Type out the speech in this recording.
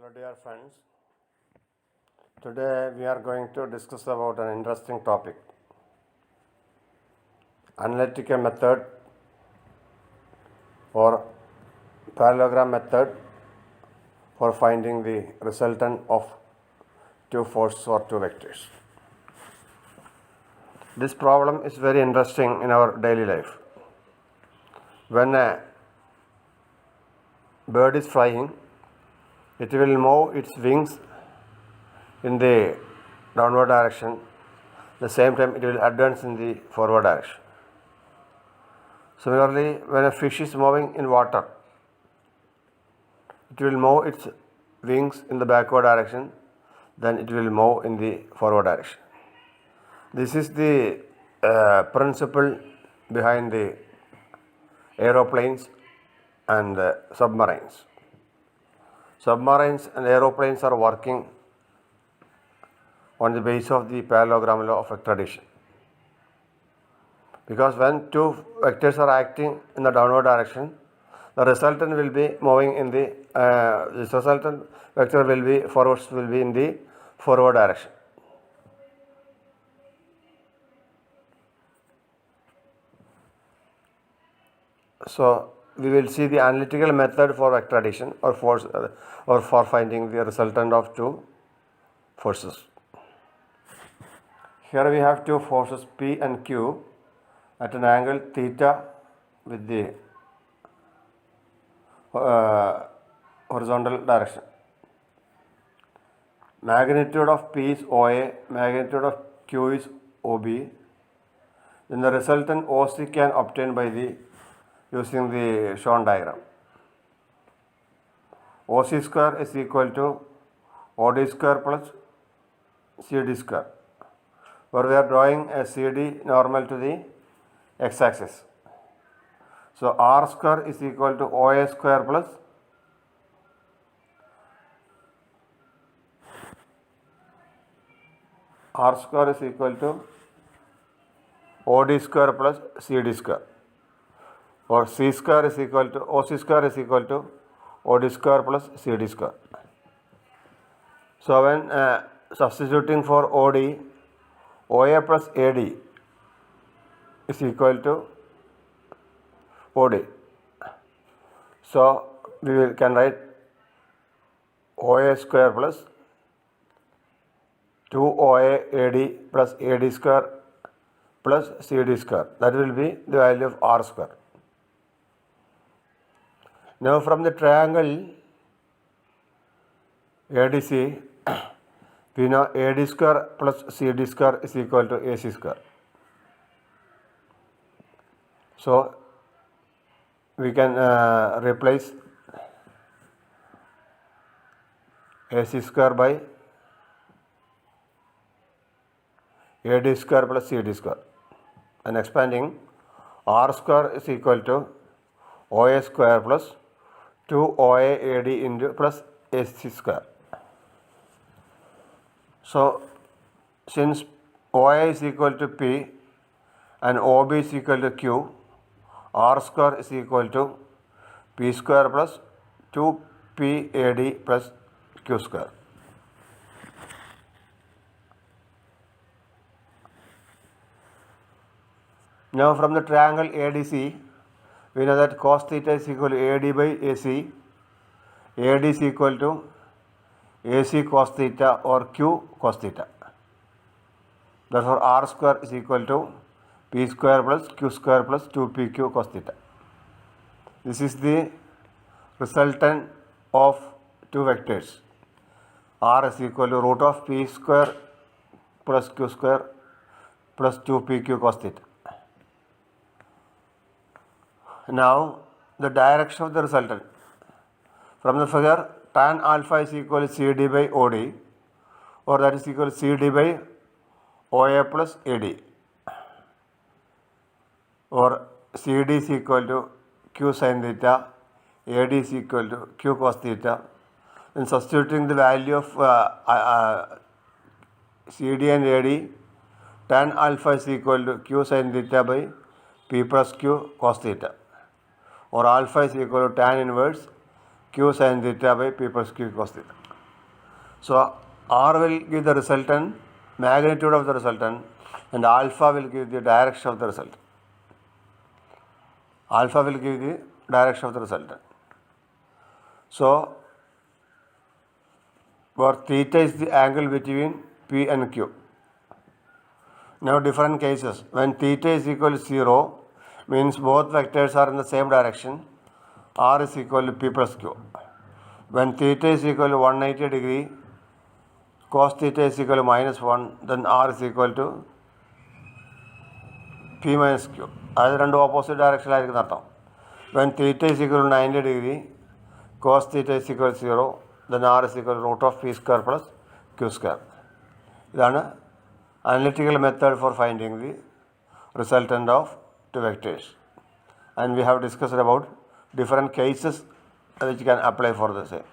Hello dear friends, today we are going to discuss about an interesting topic, analytical method or parallelogram method for finding the resultant of two forces or two vectors. This problem is very interesting in our daily life. When a bird is flying, it will move its wings in the downward direction. At the same time, it will advance in the forward direction. Similarly, when a fish is moving in water, it will move its wings in the backward direction, then it will move in the forward direction. This is the principle behind the aeroplanes and submarines. Submarines and aeroplanes are working on the basis of the parallelogram law of vector addition. Because when two vectors are acting in the downward direction, the resultant will be moving in the this resultant vector will be in the forward direction. So we will see the analytical method for vector addition or for finding the resultant of two forces. Here we have two forces P and Q at an angle theta with the horizontal direction. Magnitude of P is OA, magnitude of Q is OB. Then the resultant OC can obtain by using the shown diagram. OC square is equal to OD square plus CD square, where we are drawing a CD normal to the x-axis. So R square is equal to OA square plus R square is equal to OD square plus CD square, or C square is equal to OC square is equal to OD square plus CD square. So when substituting for OD, OA plus AD is equal to OD. So we can write OA square plus 2OA AD plus AD square plus CD square. That will be the value of R square. Now from the triangle ADC, we know AD square plus CD square is equal to AC square. So we can replace AC square by AD square plus CD square, and expanding R square is equal to OA square plus 2OA AD into plus AC square. So since OA is equal to P and OB is equal to Q, R square is equal to P square plus 2PAD plus Q square. Now from the triangle ADC, we know that cos theta is equal to AD by AC, AD is equal to AC cos theta or Q cos theta. Therefore R square is equal to P square plus Q square plus 2PQ cos theta. This is the resultant of two vectors. R is equal to root of P square plus Q square plus 2PQ cos theta. Now the direction of the resultant. From the figure, tan alpha is equal to CD by OD, or that is equal to CD by OA plus AD, or CD is equal to Q sin theta, AD is equal to Q cos theta. Then substituting the value of CD and AD, tan alpha is equal to Q sin theta by P plus Q cos theta, or alpha is equal to tan inverse Q sin theta by P plus Q cos theta. So R will give the resultant, magnitude of the resultant, and alpha will give the direction of the result. Alpha will give the direction of the resultant. So where theta is the angle between P and Q. Now different cases. When theta is equal to 0, means both vectors are in the same direction. R is equal to P plus Q. When theta is equal to 180 degree, cos theta is equal to minus 1, then R is equal to P minus Q. അത് രണ്ടും opposite ഡയറക്ഷനിലായിരിക്കും അർത്ഥം. When theta is equal to 90 degree, cos theta is equal to 0, then R is equal to root of P square plus Q square. ഇതാണ് analytical method for finding the resultant of two vectors. And we have discussed about different cases which you can apply for the same.